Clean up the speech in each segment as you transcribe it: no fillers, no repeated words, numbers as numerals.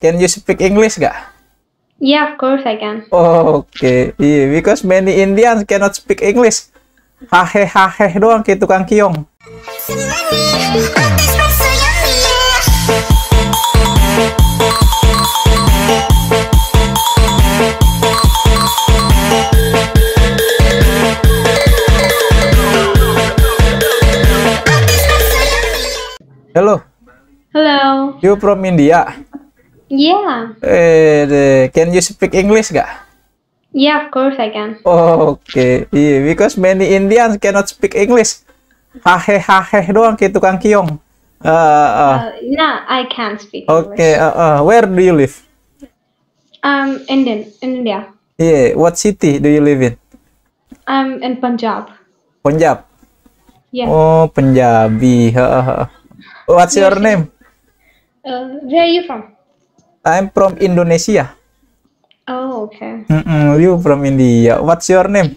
can you speak English gak? Yeah, of course I can. Okay, yeah, because many Indians cannot speak English. Hahe hahe doang kayak tukang kiong. Hello. Hello. You from India? Yeah. Can you speak English gak? Yeah, of course I can. Okay, yeah, because many Indians cannot speak English. Hahe hahe doang kayak tukang kiong. Yeah, I can speak Okay, English. where do you live? In India. Yeah, what city do you live in? I'm in Punjab. Punjab. Yeah. Oh, Punjabi. What's your Yes, name? Where are you from? I'm from Indonesia. Oh, okay. You from India. What's your name?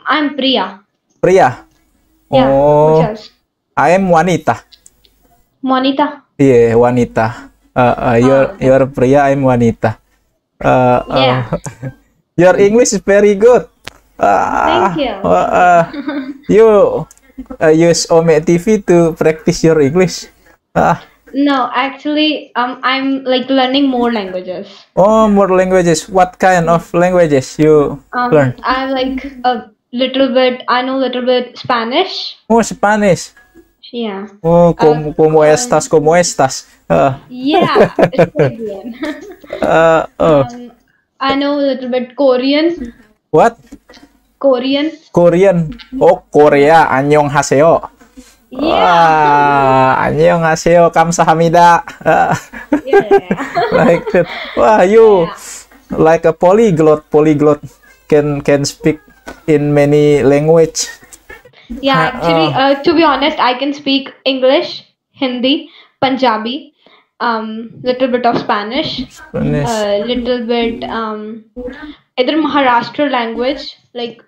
I'm Priya. Priya. Yeah. Oh, Which else? I am Wanita. Monita. Yeah, Wanita. You're Priya. I'm Wanita. Yeah. Your English is very good. Thank you. You use Ome TV to practice your English. No, actually, I'm like learning more languages. Oh, more languages. What kind of languages you learn? I like a little bit. I know a little bit Spanish. Oh, Spanish. Yeah. Oh, como estas, como estas. Yeah, it's pretty good. I know a little bit Korean. What? Korean. Korean. Oh, Korea. Annyeonghaseyo. Yeah. Annyeonghaseyo, kamsahamnida. Yeah. Like that. Wah, you like a polyglot. Polyglot can speak in many language. Yeah, actually, to be honest, I can speak English, Hindi, Punjabi, little bit of Spanish, Spanish. little bit either Maharashtra language, like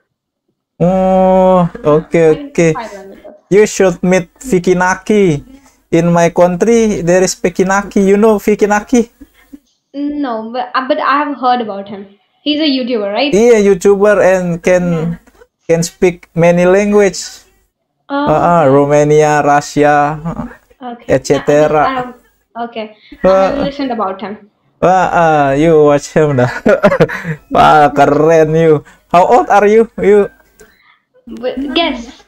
Oh, okay. 5 languages. You should meet Vicky Naki. In my country, there is Vicky Naki. You know Vicky Naki? No, but I have heard about him. He's a YouTuber, right? Iya, YouTuber and can speak many language. Romania, Russia, Okay. etc. Okay. I have listened about him. Wah, you watch him dah. Wah, keren you. How old are you? You Guess.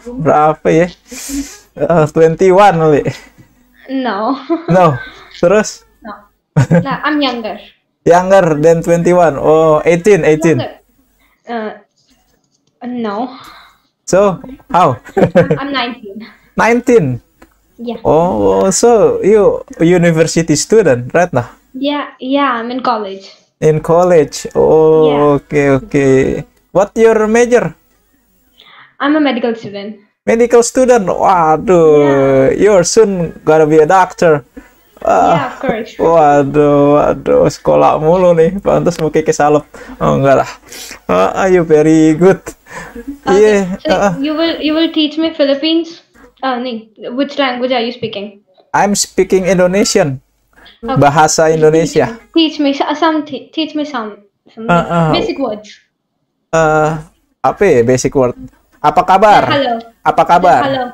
berapa ya? 21 kali. No. No. Terus? No. No, I'm younger. Younger than 21. Oh, 18. Younger. No. So, how? I'm 19. 19. Yeah. Oh, so you university student right now? Yeah, I'm in college. In college. Oh, Yeah. okay. What your major? I'm a medical student. Medical student. Waduh, you're soon gonna be a doctor. Yeah, of course. Waduh, sekolah mulu nih. Pantas mau kayak salep. Oh, enggak lah. You very good. Okay. Yeah. So you will teach me Philippines? No. Which language are you speaking? I'm speaking Indonesian. Okay. Bahasa Indonesia. Teach me some basic words. Apa ya basic word? Apa kabar? Hello. Apa kabar? Hello.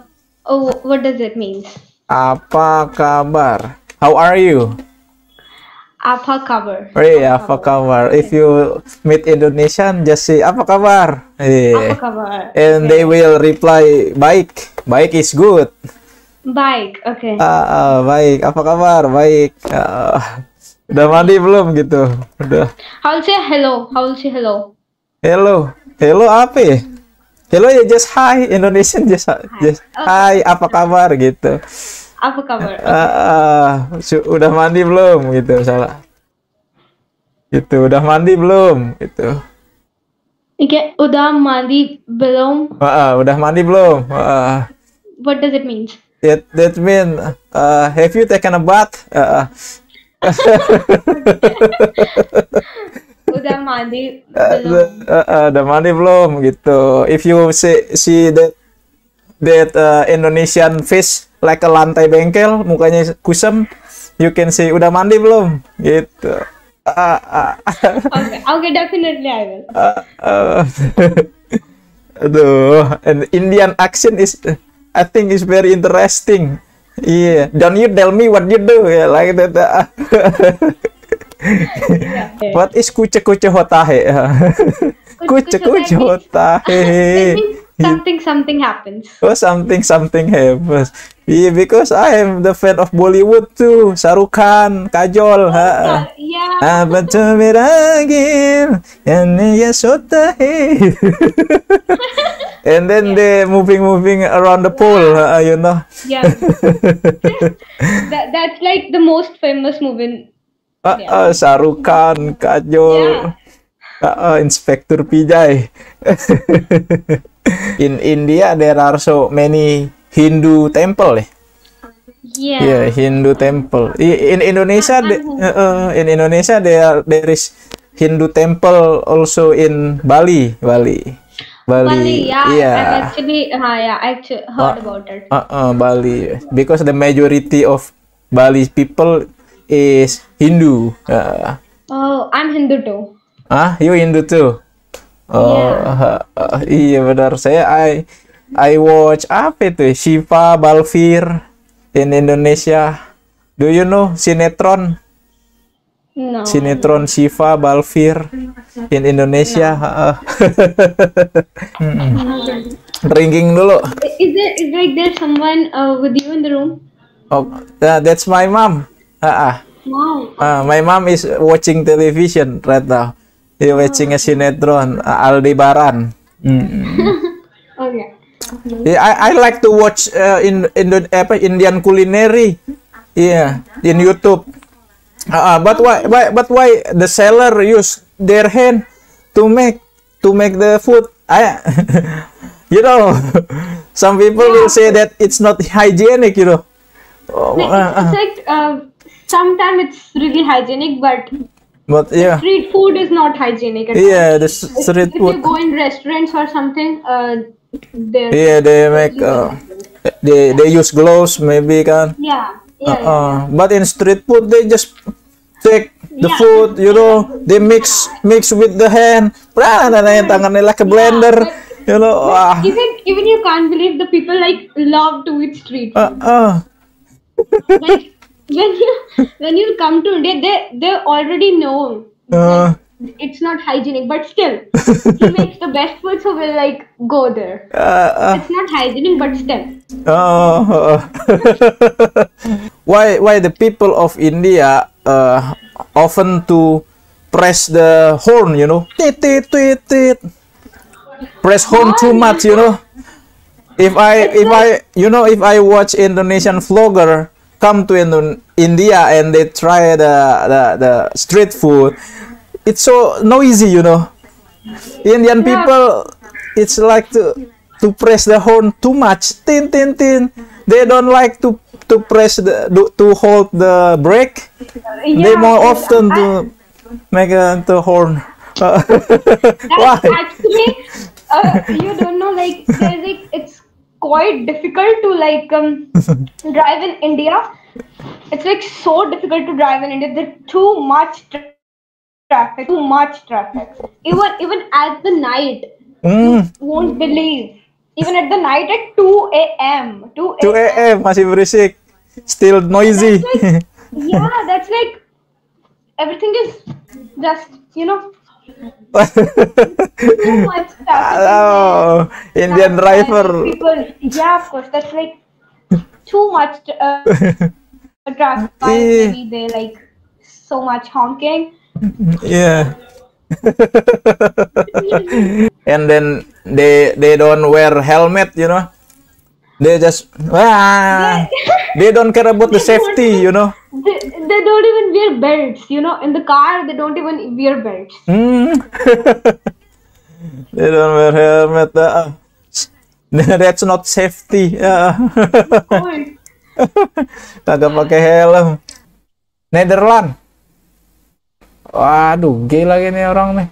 Oh, what does it mean? Apa kabar? How are you? Apa kabar? Apa kabar? If you meet Indonesian, just say apa kabar. Apa kabar? And they will reply baik. Baik is good. Baik. Okay. Baik. Apa kabar? Baik. Udah mandi belum gitu? Udah. How will say hello? How will say hello? Hello. Hello apa ya? Hello ya just hi. Indonesian just hi. Apa kabar gitu. Apa kabar? Udah mandi belum gitu salah. Gitu, udah mandi belum gitu. Okay, udah mandi belum? Udah mandi belum? What does it mean? That mean have you taken a bath? Udah mandi belum? Udah mandi belum gitu. If you see that Indonesian face like a lantai bengkel, mukanya kusam, you can say udah mandi belum gitu. Okay, definitely I will. Aduh, and Indian accent is, I think is very interesting. Yeah, don't you tell me what you do, yeah, like that. What is kuce kuce hotahe? Kuce kuce hotahe. It means something happens. Oh, something happens. Yeah, because I am the fan of Bollywood too. Shah Rukh Khan, Kajol. Yeah. Betul beragil, yang ya sota he. And then they moving around the pool, you know. Yeah. That's like the most famous movie. Shah Rukh Khan, Kajol, Inspector Pijay. In India, there are so many Hindu temple. Yeah, Hindu temple. In Indonesia, in Indonesia there is Hindu temple also in Bali. Yeah. I actually heard about it. Bali, because the majority of Bali people is Hindu. Oh, I'm Hindu too. You Hindu too? Iya benar. I watch apa itu? Shiva Balvir in Indonesia. Do you know sinetron? No. Sinetron Shiva Balvir in Indonesia. Drinking dulu. Is like there's someone with you in the room? Oh, that's my mom. Wow. My mom is watching television right now. He watching a sinetron Aldebaran. Okay. Yeah, I like to watch Indian culinary. Yeah, in YouTube. But why the seller use their hand to make the food? You know, some people will say that it's not hygienic. You know. It's like sometimes it's really hygienic, but yeah, street food is not hygienic at all. The if street food. you go in restaurants or something, they make they use gloves maybe kan. Yeah. But in street food they just take the food, you know, they mix with the hand. Tangan nila ke blender, you know. Even you can't believe the people like love to eat street food. Like, when you come to India, they already know it's not hygienic, but still he makes the best food, so we'll like go there. It's not hygienic, but still. Why the people of India often to press the horn, you know, press horn too much, you know. If I watch Indonesian vlogger come to India and they try the street food, it's so noisy, you know. Indian people, it's like to press the horn too much, tin. They don't like to press to hold the brake. They more often to make the horn. Why? Actually, you don't know, like it's quite difficult to like drive in India. It's like so difficult to drive in India. There's too much traffic. Even at the night, you won't believe. Even at the night at 2 a.m. 2 a.m. masih berisik, still noisy. That's like everything is just, you know. Too much traffic. Hello, Indian driver. People, of course, that's like too much traffic. Maybe they like so much honking. Yeah. And then they don't wear helmet, you know. They just they don't care about the safety, you know. They don't even wear belts, you know. In the car, they don't even wear belts. They don't wear helmet. That's not safety. Kagak pakai helm. Netherlands. Waduh, gila lagi nih orang nih.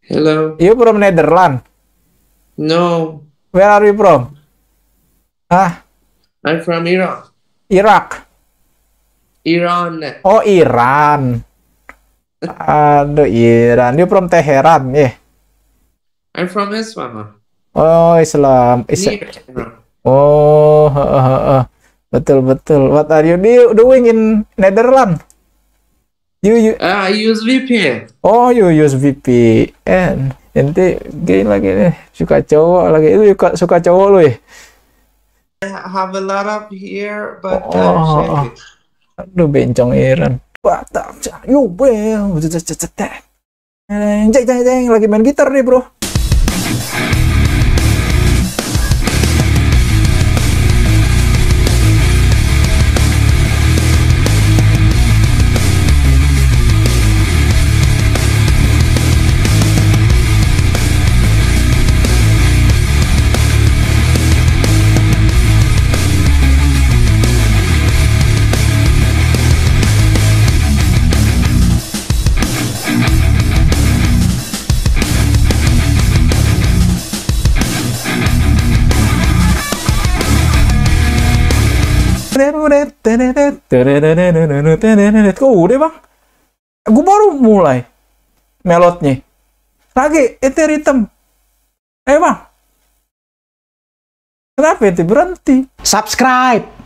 Hello. You from Netherlands? No. Where are you from? I'm from Iraq. Iraq. Iran. Oh, Iran. Aduh, Iran. You from Teheran, ya? I'm from Isfahan. Oh, Islam. Near Iran. Oh, betul betul. What are you doing in Netherlands? I use VPN. Oh, you use VPN. Ente gay lagi nih, suka cowok lagi. Itu suka cowok lu ya? I have a lot of here, but Oh. shake it. Aduh, bencong Iran. Batak, yuk, bel, jeng, lagi main gitar nih, bro. Kok udah bang? Gue baru mulai melodnya. Lagi, itu ritme. Bang. Kenapa itu berhenti? Subscribe.